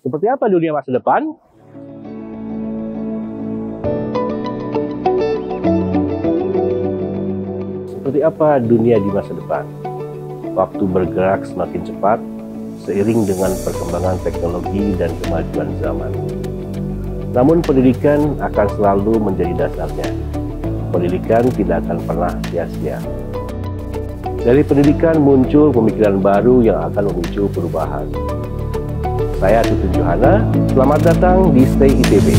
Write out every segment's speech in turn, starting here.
Seperti apa dunia masa depan? Seperti apa dunia di masa depan? Waktu bergerak semakin cepat seiring dengan perkembangan teknologi dan kemajuan zaman. Namun pendidikan akan selalu menjadi dasarnya. Pendidikan tidak akan pernah sia-sia. Dari pendidikan muncul pemikiran baru yang akan memicu perubahan. Saya Tutun Johana, selamat datang di Stay ITB.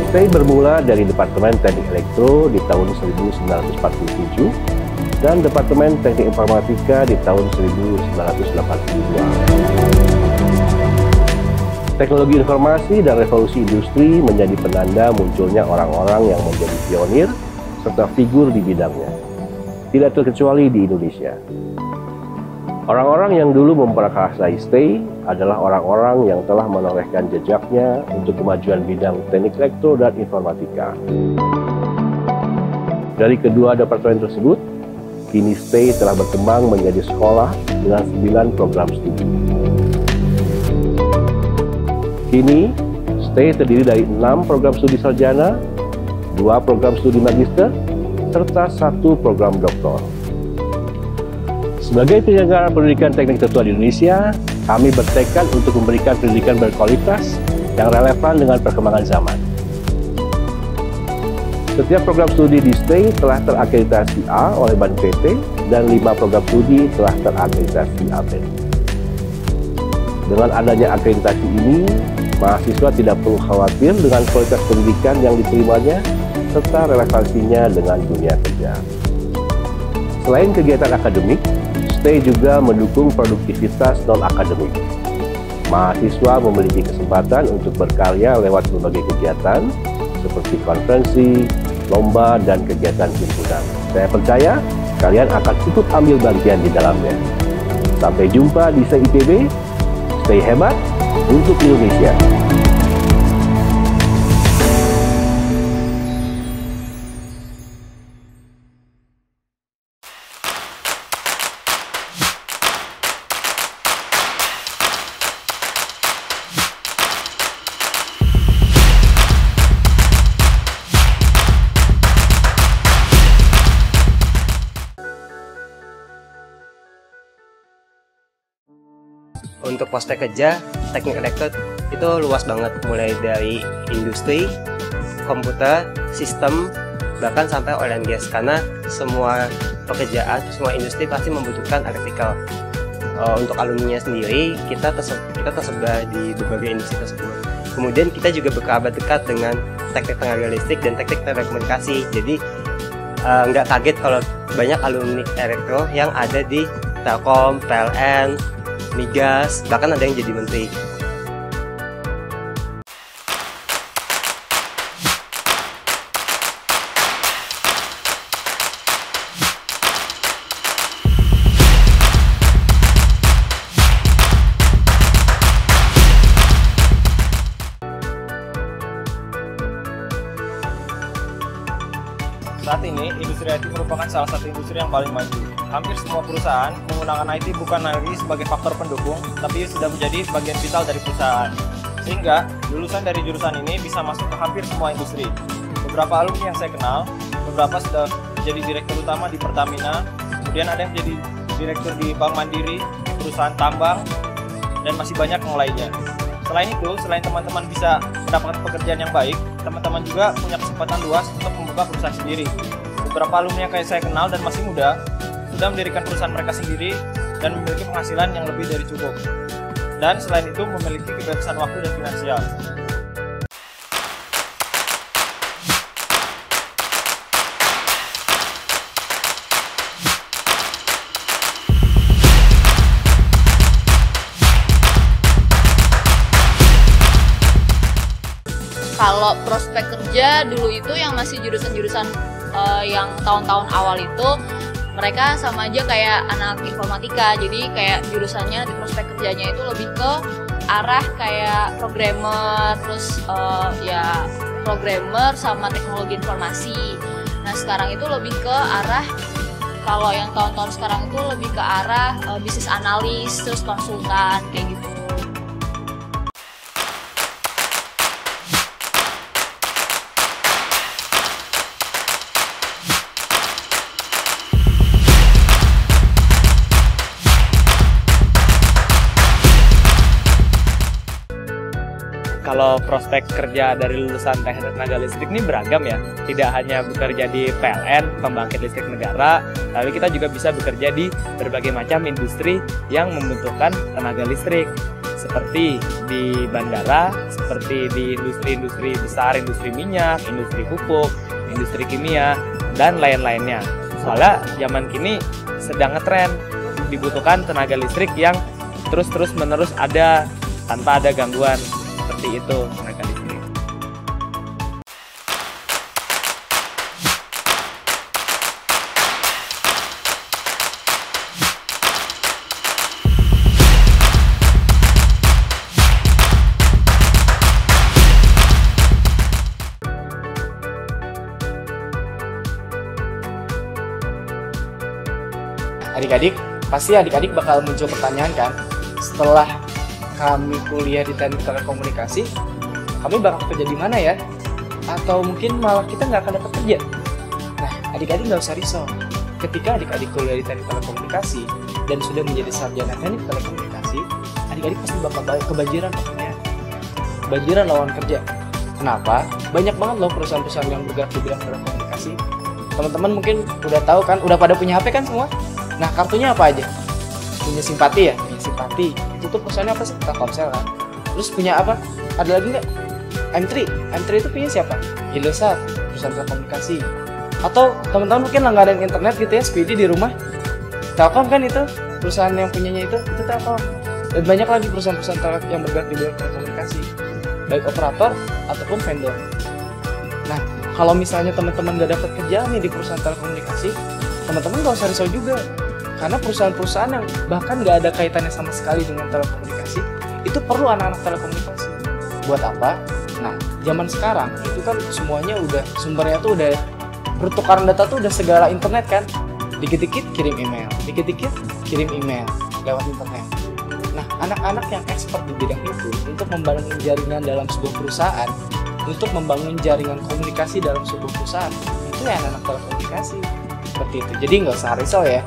Stay bermula dari Departemen Teknik Elektro di tahun 1947 dan Departemen Teknik Informatika di tahun 1982. Teknologi informasi dan revolusi industri menjadi penanda munculnya orang-orang yang menjadi pionir serta figur di bidangnya. Tidak terkecuali di Indonesia. Orang-orang yang dulu memprakarsai Stay adalah orang-orang yang telah menorehkan jejaknya untuk kemajuan bidang teknik elektro dan informatika. Dari kedua departemen tersebut, kini Stay telah berkembang menjadi sekolah dengan 9 program studi. Kini, Stay terdiri dari 6 program studi sarjana, 2 program studi magister, serta 1 program doktor. Sebagai penyelenggara pendidikan teknik tertua di Indonesia, kami bertekad untuk memberikan pendidikan berkualitas yang relevan dengan perkembangan zaman. Setiap program studi di Stay telah terakreditasi A oleh Ban PT dan 5 program studi telah terakreditasi AB. Dengan adanya akreditasi ini, mahasiswa tidak perlu khawatir dengan kualitas pendidikan yang diterimanya serta relevansinya dengan dunia kerja. Selain kegiatan akademik, Stay juga mendukung produktivitas non-akademik. Mahasiswa memiliki kesempatan untuk berkarya lewat berbagai kegiatan seperti konferensi, lomba, dan kegiatan himpunan. Saya percaya kalian akan ikut ambil bagian di dalamnya. Sampai jumpa di Stay ITB. Stay hebat untuk Indonesia. Untuk prospek kerja, teknik elektro itu luas banget, mulai dari industri, komputer, sistem, bahkan sampai oil and gas, karena semua pekerjaan, semua industri pasti membutuhkan elektrikal. Untuk alumninya sendiri, kita tersebar di berbagai industri tersebut. Kemudian kita juga berkerabat dekat dengan teknik tenaga listrik dan teknik telekomunikasi, jadi nggak kaget kalau banyak alumni elektro yang ada di Telkom, PLN, Migas, bahkan ada yang jadi menteri. Saat ini, industri IT merupakan salah satu industri yang paling maju. Hampir semua perusahaan menggunakan IT bukan lagi sebagai faktor pendukung, tapi sudah menjadi bagian vital dari perusahaan. Sehingga, lulusan dari jurusan ini bisa masuk ke hampir semua industri. Beberapa alumni yang saya kenal, beberapa sudah menjadi direktur utama di Pertamina, kemudian ada yang menjadi direktur di Bank Mandiri, perusahaan tambang, dan masih banyak yang lainnya. Selain itu, selain teman-teman bisa mendapatkan pekerjaan yang baik, teman-teman juga punya kesempatan luas untuk membuka perusahaan sendiri. Beberapa alumni yang kayak saya kenal dan masih muda, sudah mendirikan perusahaan mereka sendiri dan memiliki penghasilan yang lebih dari cukup. Dan selain itu memiliki kebebasan waktu dan finansial. Kalau prospek kerja dulu itu yang masih jurusan-jurusan yang tahun-tahun awal itu mereka sama aja kayak anak informatika. Jadi kayak jurusannya di prospek kerjanya itu lebih ke arah kayak programmer, terus ya programmer sama teknologi informasi. Nah sekarang itu lebih ke arah, kalau yang tahun-tahun sekarang itu lebih ke arah bisnis analis, terus konsultan kayak gitu. Kalau prospek kerja dari lulusan teknik tenaga listrik ini beragam ya. Tidak hanya bekerja di PLN, pembangkit listrik negara, tapi kita juga bisa bekerja di berbagai macam industri yang membutuhkan tenaga listrik. Seperti di bandara, seperti di industri-industri besar, industri minyak, industri pupuk, industri kimia, dan lain-lainnya. Soalnya zaman kini sedang ngetren, dibutuhkan tenaga listrik yang terus-terus menerus ada tanpa ada gangguan. Seperti itu tenaga listrik. Adik-adik, pasti adik-adik bakal muncul pertanyaan kan, setelah kami kuliah di teknik telekomunikasi, kami bakal kerja di mana ya? Atau mungkin malah kita nggak akan dapat kerja? Nah, adik-adik nggak usah risau. Ketika adik-adik kuliah di teknik telekomunikasi dan sudah menjadi sarjana teknik telekomunikasi, adik-adik pasti bakal kebanjiran pekerjaan. Kebanjiran lowongan kerja. Kenapa? Banyak banget loh perusahaan-perusahaan yang bergerak di bidang telekomunikasi. Teman-teman mungkin udah tahu kan, udah pada punya HP kan semua? Nah, kartunya apa aja? Punya Simpati ya? Punya Simpati. Itu tuh perusahaannya apa sih? Telkomsel kan? Terus punya apa? Ada lagi nggak? M3. M3 itu punya siapa? Indosat, perusahaan telekomunikasi. Atau teman-teman mungkin langganan internet gitu ya, Speedy di rumah. Telkom kan itu, perusahaan yang punyanya itu Telkom. Dan banyak lagi perusahaan-perusahaan yang bergerak di bidang telekomunikasi, baik operator ataupun vendor. Nah, kalau misalnya teman-teman nggak dapat kerjaan nih di perusahaan telekomunikasi, teman-teman nggak usah risau juga. Karena perusahaan-perusahaan yang bahkan nggak ada kaitannya sama sekali dengan telekomunikasi, itu perlu anak-anak telekomunikasi. Buat apa? Nah, zaman sekarang itu kan semuanya udah, sumbernya tuh udah, pertukaran data tuh udah segala internet kan. Dikit-dikit kirim email, dikit-dikit kirim email lewat internet. Nah, anak-anak yang expert di bidang itu untuk membangun jaringan dalam sebuah perusahaan, untuk membangun jaringan komunikasi dalam sebuah perusahaan, itu ya anak-anak telekomunikasi. Seperti itu. Jadi nggak usah risau ya.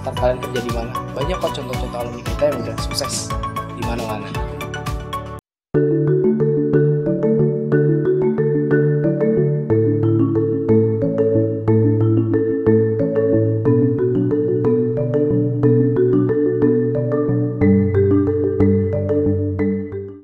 Kalian kerja di mana? Banyak kok contoh-contoh alumni kita yang udah sukses di mana-mana.